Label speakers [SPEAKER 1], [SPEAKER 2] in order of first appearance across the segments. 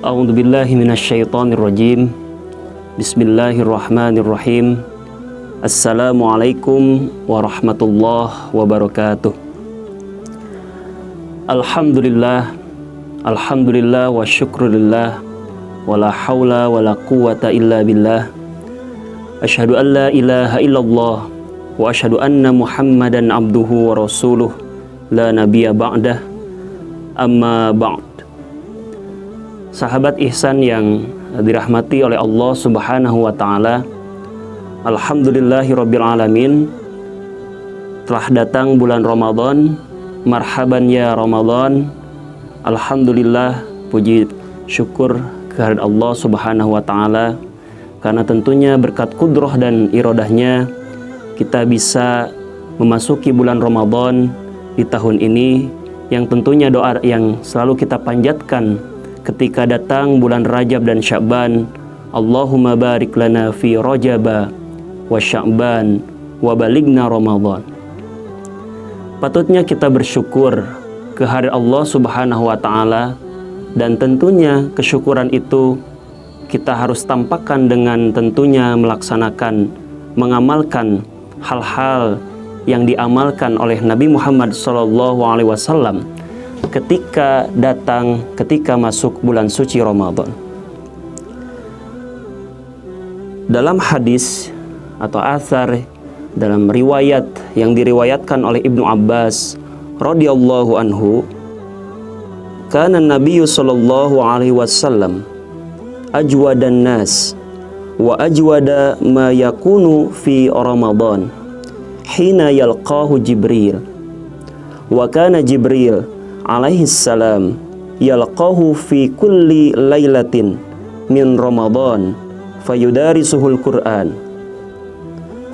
[SPEAKER 1] A'udzu billahi minasyaitonir rajim. Bismillahirrahmanirrahim. Assalamualaikum warahmatullahi wabarakatuh. Alhamdulillah wa syukrulillah wa la haula wa la quwata illa billah. Asyhadu an la ilaha illallah wa asyhadu anna Muhammadan abduhu wa rasuluh la nabiyya ba'dah. Amma ba'd. Sahabat ihsan yang dirahmati oleh Allah Subhanahu wa taala, alhamdulillahirabbil alamin. Telah datang bulan Ramadan. Marhaban ya Ramadan. Alhamdulillah, puji syukur kehadirat Allah Subhanahu wa taala, karena tentunya berkat kudrah dan iradahnya kita bisa memasuki bulan Ramadan di tahun ini, yang tentunya doa yang selalu kita panjatkan ketika datang bulan Rajab dan Sya'ban, Allahumma barik lana fi Rajaba wa Sya'ban wa baligna Ramadan. Patutnya kita bersyukur kehadirat Allah Subhanahu wa taala, dan tentunya kesyukuran itu kita harus tampakkan dengan tentunya melaksanakan, mengamalkan hal-hal yang diamalkan oleh Nabi Muhammad SAW ketika masuk bulan suci Ramadan. Dalam hadis atau athar, dalam riwayat yang diriwayatkan oleh Ibnu Abbas radhiyallahu anhu, kana Nabi sallallahu alaihi wasallam ajwadan nas wa ajwada ma yakunu fi Ramadan hina yalqahu Jibril, wa kana Jibril alaihi salam yalqahu fi kulli lailatin min Ramadan fayudarisuhul Qur'an.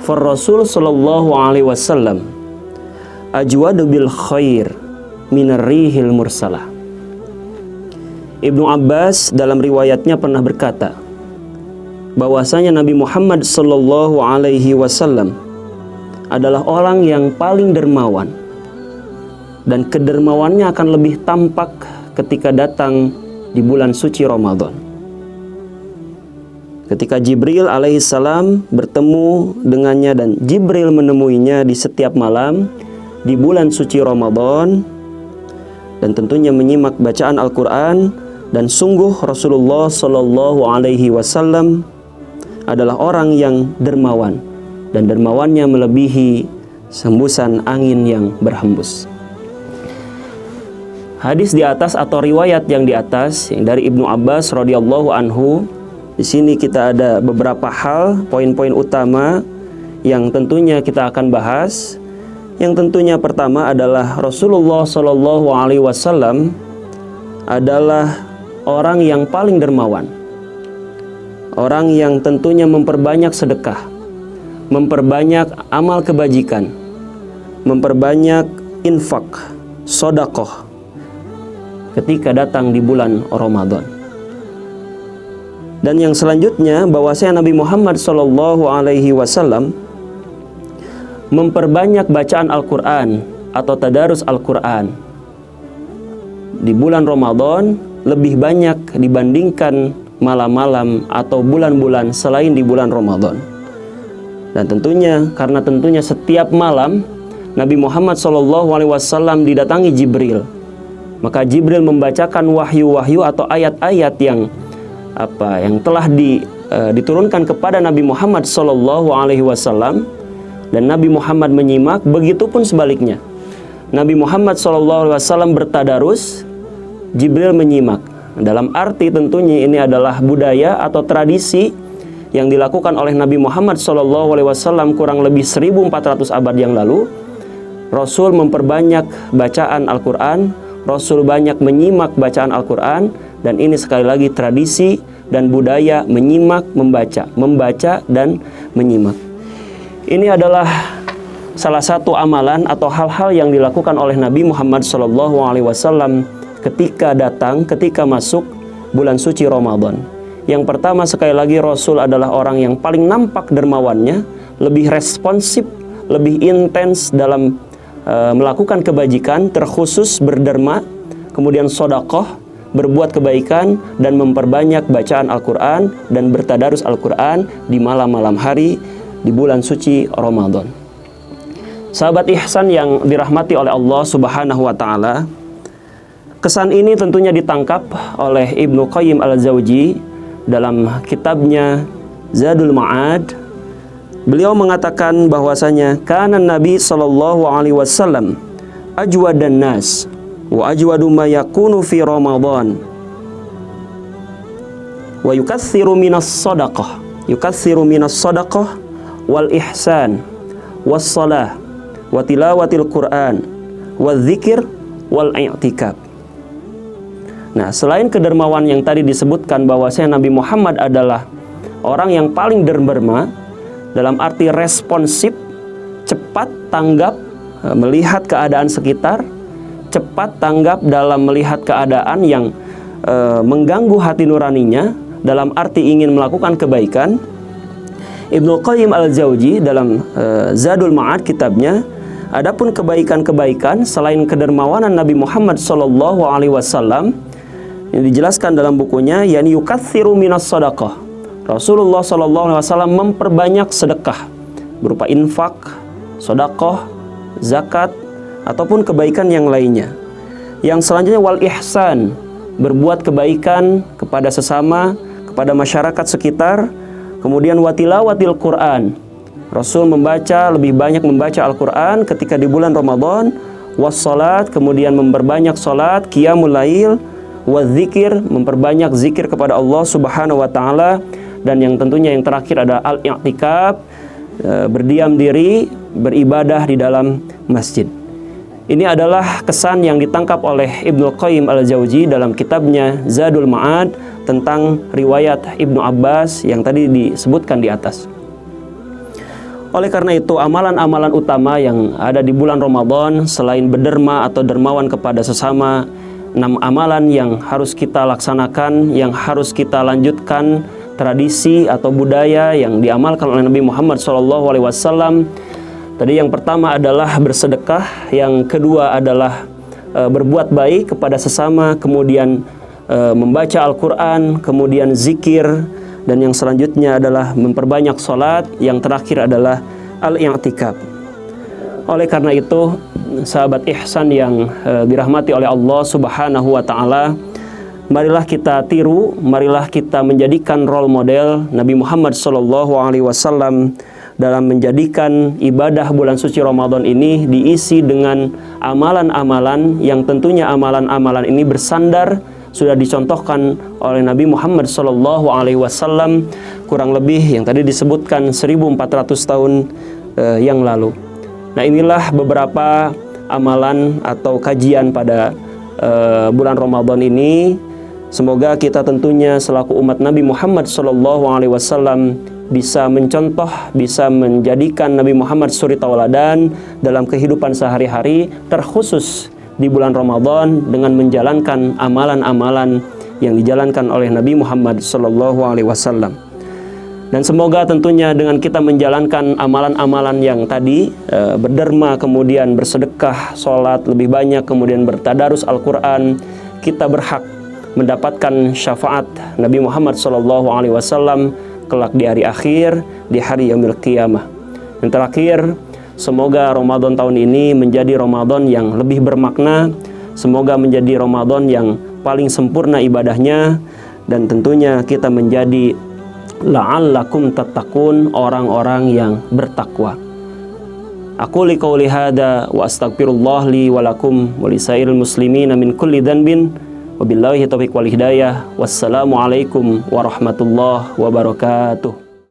[SPEAKER 1] Rasul sallallahu alaihi wasallam ajwadu bil khair minar rihil mursalah. Ibnu Abbas dalam riwayatnya pernah berkata bahwasanya Nabi Muhammad sallallahu alaihi wasallam adalah orang yang paling dermawan, dan kedermawannya akan lebih tampak ketika datang di bulan suci Ramadan. Ketika Jibril alaihissalam bertemu dengannya dan Jibril menemuinya di setiap malam di bulan suci Ramadan, dan tentunya menyimak bacaan Al-Quran, dan sungguh Rasulullah Shallallahu Alaihi Wasallam adalah orang yang dermawan, dan dermawannya melebihi hembusan angin yang berhembus. Hadis di atas atau riwayat yang di atas yang dari Ibnu Abbas radhiyallahu anhu, di sini kita ada beberapa hal, poin-poin utama yang tentunya kita akan bahas. Yang tentunya pertama adalah Rasulullah Shallallahu Alaihi Wasallam adalah orang yang paling dermawan, orang yang tentunya memperbanyak sedekah, memperbanyak amal kebajikan, memperbanyak infak, sodakoh ketika datang di bulan Ramadan. Dan yang selanjutnya bahwasanya Nabi Muhammad SAW memperbanyak bacaan Al-Quran atau tadarus Al-Quran di bulan Ramadan lebih banyak dibandingkan malam-malam atau bulan-bulan selain di bulan Ramadan. Dan tentunya karena tentunya setiap malam Nabi Muhammad SAW didatangi Jibril, maka Jibril membacakan wahyu-wahyu atau ayat-ayat yang telah diturunkan kepada Nabi Muhammad SAW, dan Nabi Muhammad menyimak. Begitupun sebaliknya, Nabi Muhammad SAW bertadarus, Jibril menyimak. Dalam arti tentunya ini adalah budaya atau tradisi yang dilakukan oleh Nabi Muhammad SAW kurang lebih 1400 abad yang lalu. Rasul memperbanyak bacaan Al-Quran, Rasul banyak menyimak bacaan Al-Quran, dan ini sekali lagi tradisi dan budaya menyimak, membaca dan menyimak. Ini adalah salah satu amalan atau hal-hal yang dilakukan oleh Nabi Muhammad SAW ketika masuk bulan suci Ramadan. Yang pertama, sekali lagi, Rasul adalah orang yang paling nampak dermawannya, lebih responsif, lebih intens dalam melakukan kebajikan, terkhusus berderma, kemudian sodakoh, berbuat kebaikan dan memperbanyak bacaan Al-Quran dan bertadarus Al-Quran di malam-malam hari di bulan suci Ramadan. Sahabat ihsan yang dirahmati oleh Allah Subhanahu wa taala, kesan ini tentunya ditangkap oleh Ibnu Qayyim al-Jauzi dalam kitabnya Zadul Ma'ad. Beliau mengatakan bahwasanya kana Nabi sallallahu alaihi wasallam ajwadan nas wa ajwadu ma yakunu fi Ramadan wa yukatsiru minas sadaqah wal ihsan was salah wa tilawatil Quran wa dzikir wal i'tikaf. Nah, selain kedermawan yang tadi disebutkan bahwasanya Nabi Muhammad adalah orang yang paling derma dalam arti responsif, cepat tanggap melihat keadaan sekitar, cepat tanggap dalam melihat keadaan yang mengganggu hati nuraninya dalam arti ingin melakukan kebaikan. Ibnu Qayyim al-Jauzi dalam Zadul Ma'ad kitabnya, adapun kebaikan-kebaikan selain kedermawanan Nabi Muhammad sallallahu alaihi wasallam yang dijelaskan dalam bukunya, yakni yukatsiru minas sadaqah. Rasulullah sallallahu alaihi wasallam memperbanyak sedekah berupa infak, sedekah, zakat ataupun kebaikan yang lainnya. Yang selanjutnya wal ihsan, berbuat kebaikan kepada sesama, kepada masyarakat sekitar. Kemudian watilawatil Quran, Rasul lebih banyak membaca Al-Quran ketika di bulan Ramadan. Wassalat, kemudian memperbanyak salat, qiyamul lail, wadzikir, memperbanyak zikir kepada Allah Subhanahu wa taala, dan yang tentunya yang terakhir ada al-i'tikaf, berdiam diri, beribadah di dalam masjid. Ini adalah kesan yang ditangkap oleh Ibnu Qayyim al-Jauzi dalam kitabnya Zadul Ma'ad tentang riwayat Ibnu Abbas yang tadi disebutkan di atas. Oleh karena itu, amalan-amalan utama yang ada di bulan Ramadan selain berderma atau dermawan kepada sesama, 6 amalan yang harus kita laksanakan, yang harus kita lanjutkan, tradisi atau budaya yang diamalkan oleh Nabi Muhammad SAW. Tadi yang pertama adalah bersedekah, yang kedua adalah berbuat baik kepada sesama, kemudian membaca Al-Quran, kemudian zikir, dan yang selanjutnya adalah memperbanyak sholat, yang terakhir adalah al-i'tikaf. Oleh karena itu, sahabat ihsan yang dirahmati oleh Allah Subhanahu wa taala, marilah kita tiru, marilah kita menjadikan role model Nabi Muhammad SAW dalam menjadikan ibadah bulan suci Ramadan ini diisi dengan amalan-amalan yang tentunya amalan-amalan ini bersandar sudah dicontohkan oleh Nabi Muhammad SAW kurang lebih yang tadi disebutkan 1400 tahun yang lalu. Nah, inilah beberapa amalan atau kajian pada bulan Ramadan ini. Semoga kita tentunya selaku umat Nabi Muhammad SAW bisa mencontoh, bisa menjadikan Nabi Muhammad suri tauladan dalam kehidupan sehari-hari, terkhusus di bulan Ramadan dengan menjalankan amalan-amalan yang dijalankan oleh Nabi Muhammad SAW. Dan semoga tentunya dengan kita menjalankan amalan-amalan yang tadi, berderma, kemudian bersedekah, sholat lebih banyak, kemudian bertadarus Al-Quran, kita berhak mendapatkan syafaat Nabi Muhammad SAW kelak di hari akhir, di hari yaumil qiyamah. Yang terakhir, semoga Ramadan tahun ini menjadi Ramadan yang lebih bermakna, semoga menjadi Ramadan yang paling sempurna ibadahnya, dan tentunya kita menjadi la'allakum tattaqun, orang-orang yang bertakwa. Aku liqauli hada wa astaghfirullah li wa lakum wa lisairil muslimina min kulli dhanbin. Wabillahi taufiq wal hidayah. Wassalamualaikum warahmatullahi wabarakatuh.